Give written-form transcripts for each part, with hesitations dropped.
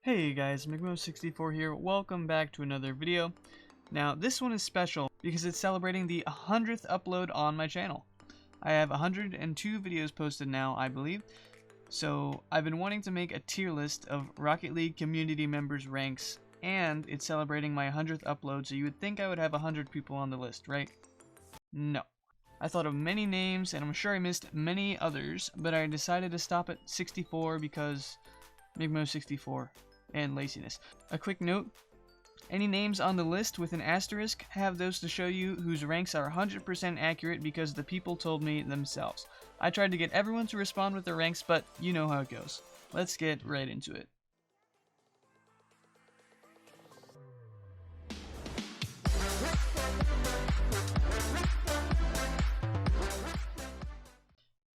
Hey guys, McMo64 here. Welcome back to another video. Now, this one is special because it's celebrating the 100th upload on my channel. I have 102 videos posted now, I believe. So, I've been wanting to make a tier list of Rocket League community members' ranks, and it's celebrating my 100th upload, so you would think I would have 100 people on the list, right? No. I thought of many names, and I'm sure I missed many others, but I decided to stop at 64 because McMo64 and laziness. A quick note, any names on the list with an asterisk have those to show you whose ranks are 100% accurate because the people told me themselves. I tried to get everyone to respond with their ranks, but you know how it goes. Let's get right into it.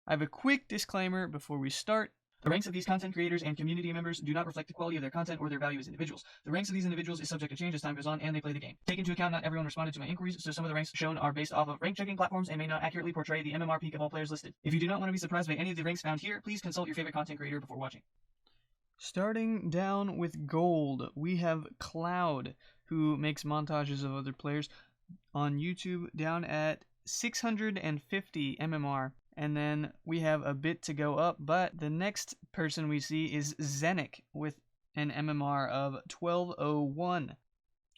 I have a quick disclaimer before we start. The ranks of these content creators and community members do not reflect the quality of their content or their value as individuals. The ranks of these individuals is subject to change as time goes on and they play the game. Take into account not everyone responded to my inquiries, so some of the ranks shown are based off of rank checking platforms and may not accurately portray the MMR peak of all players listed. If you do not want to be surprised by any of the ranks found here, please consult your favorite content creator before watching. Starting down with gold, we have Cloud, who makes montages of other players on YouTube down at 650 MMR. And then we have a bit to go up, but the next person we see is Zenyk with an MMR of 1201.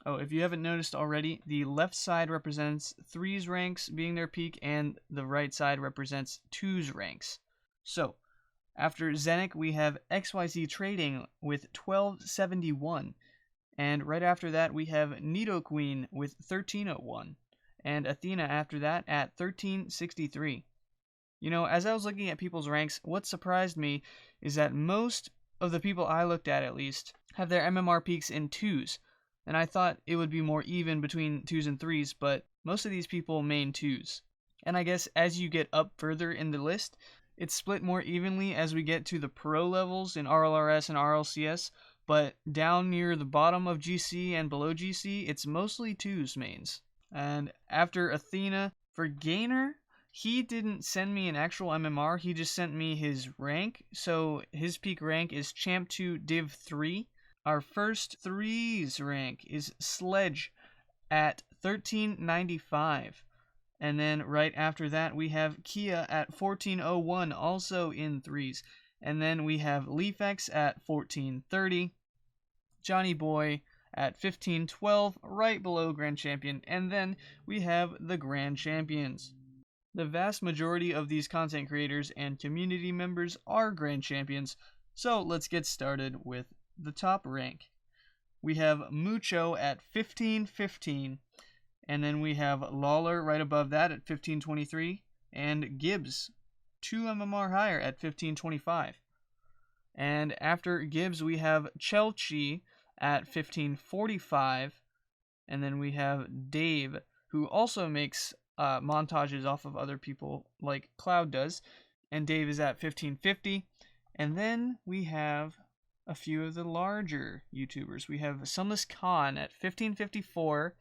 Oh, if you haven't noticed already, the left side represents 3's ranks being their peak, and the right side represents 2's ranks. So, after Zenyk, we have XYZ Trading with 1271. And right after that, we have Nidoqueen with 1301. And Athena after that at 1363. You know, as I was looking at people's ranks, what surprised me is that most of the people I looked at least have their MMR peaks in 2's. And I thought it would be more even between 2's and 3's, but most of these people main 2's. And I guess as you get up further in the list, it's split more evenly as we get to the pro levels in RLRS and RLCS, but down near the bottom of GC and below GC, it's mostly 2's mains. And after Athena, for Gainer, he didn't send me an actual MMR, he just sent me his rank, so his peak rank is Champ 2 Div 3. Our first 3's rank is Sledge at 1395. And then right after that we have Kia at 1401, also in 3's. And then we have Leafx at 1430, Johnny Boy at 1512, right below Grand Champion, and then we have the Grand Champions. The vast majority of these content creators and community members are Grand Champions, so let's get started with the top rank. We have Mucho at 1515, and then we have Lawler right above that at 1523, and Gibbs 2 MMR higher at 1525. And after Gibbs we have Chelchi at 1545, and then we have Dave, who also makes montages off of other people like Cloud does, and Dave is at 1550. And then we have a few of the larger YouTubers. We have Sunless Khan at 1554,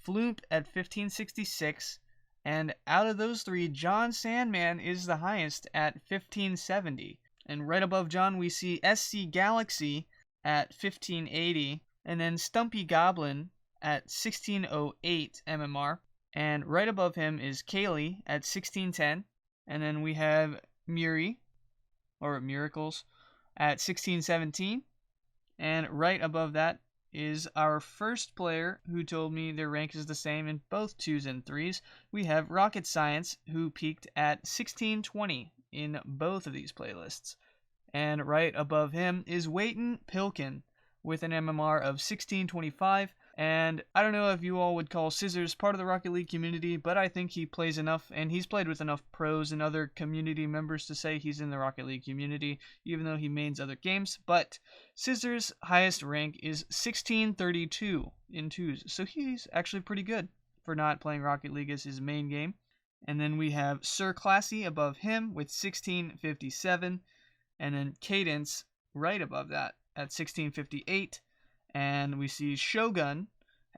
Floomp at 1566, and out of those three, John Sandman is the highest at 1570. And right above John we see SC Galaxy at 1580, and then Stumpy Goblin at 1608 MMR. And right above him is Kaylee at 1610. And then we have Muri, or Miracles, at 1617. And right above that is our first player who told me their rank is the same in both 2's and 3's. We have Rocket Science, who peaked at 1620 in both of these playlists. And right above him is Waitin' Pilkin with an MMR of 1625. And I don't know if you all would call Scissors part of the Rocket League community, but I think he plays enough, and he's played with enough pros and other community members to say he's in the Rocket League community, even though he mains other games. But Scissors' highest rank is 1632 in 2's, so he's actually pretty good for not playing Rocket League as his main game. And then we have Sir Classy above him with 1657, and then Cadence right above that at 1658. And we see Shogun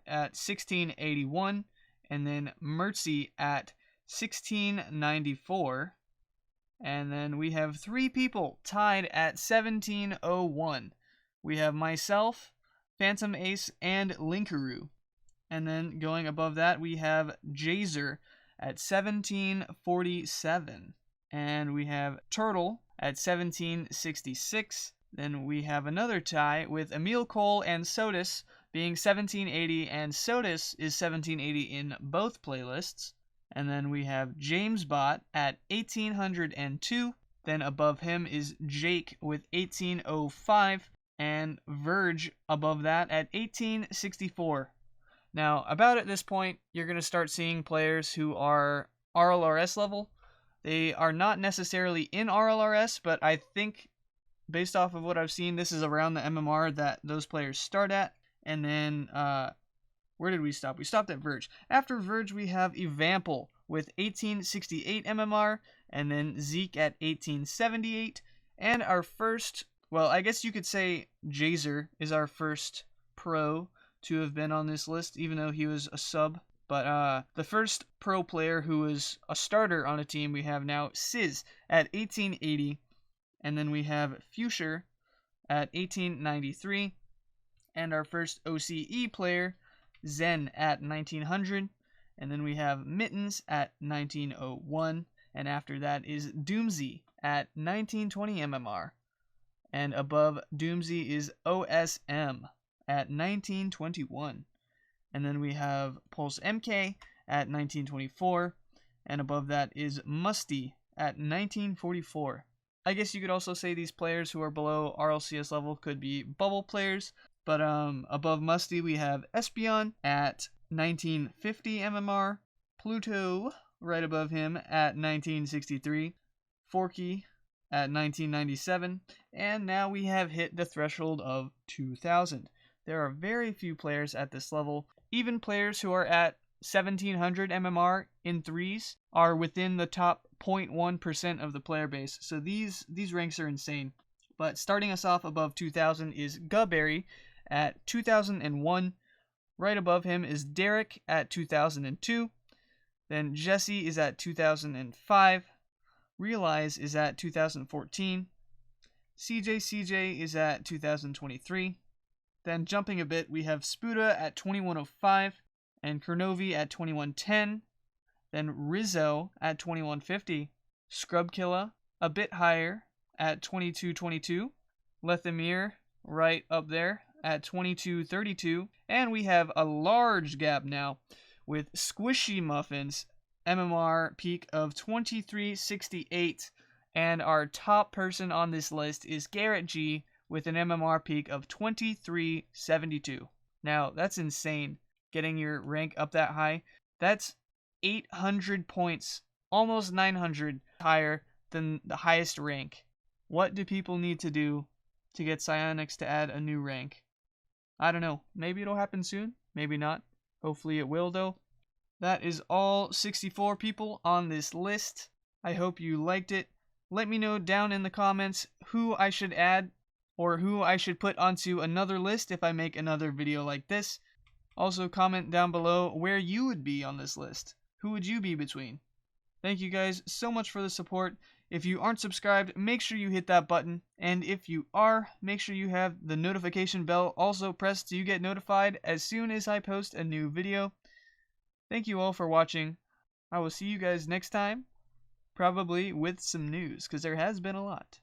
at 1681, and then Mertzy at 1694. And then we have 3 people tied at 1701. we have myself, Phantom Ace, and Linkaroo. And then going above that, we have Jazer at 1747. And we have Turtle at 1766. Then we have another tie with Emil Cole and Sodas being 1780, and Sodas is 1780 in both playlists. And then we have JamesBot at 1802. Then above him is Jake with 1805, and Verge above that at 1864. Now, about at this point, you're going to start seeing players who are RLRS level. They are not necessarily in RLRS, but I think, based off of what I've seen, this is around the MMR that those players start at. And then, where did we stop? We stopped at Verge. After Verge, we have Evample with 1868 MMR, and then Zenyk at 1878. And our first, well, I guess you could say Jazer is our first pro to have been on this list, even though he was a sub. But the first pro player who was a starter on a team we have now, Sizz at 1880. And then we have Fuchsia at 1893. And our first OCE player, Zen, at 1900. And then we have Mittens at 1901. And after that is Doomsy at 1920 MMR. And above Doomsy is OSM at 1921. And then we have Pulse MK at 1924. And above that is Musty at 1944. I guess you could also say these players who are below RLCS level could be bubble players. But above Musty, we have Espeon at 1950 MMR, Pluto right above him at 1963, Forky at 1997, and now we have hit the threshold of 2000. There are very few players at this level. Even players who are at 1700 MMR in threes are within the top 0.1% of the player base. So these ranks are insane. But starting us off above 2000 is Gubberry at 2001. Right above him is Derek at 2002. Then Jesse is at 2005. Realize is at 2014. CJ is at 2023. Then jumping a bit, we have Spuda at 2105. And Kernovi at 2110. Then Rizzo at 2150. Scrubkilla a bit higher at 2222. Lethamir right up there at 2232. And we have a large gap now with Squishy Muffins MMR peak of 2368. And our top person on this list is Garrett G with an MMR peak of 2372. Now, that's insane. Getting your rank up that high. That's 800 points, almost 900 higher than the highest rank. What do people need to do to get Psyonix to add a new rank? I don't know. Maybe it'll happen soon. Maybe not. Hopefully it will, though. That is all 64 people on this list. I hope you liked it. Let me know down in the comments who I should add or who I should put onto another list if I make another video like this. Also comment down below where you would be on this list. Who would you be between? Thank you guys so much for the support. If you aren't subscribed, make sure you hit that button. And if you are, make sure you have the notification bell also pressed so you get notified as soon as I post a new video. Thank you all for watching. I will see you guys next time. Probably with some news, because there has been a lot.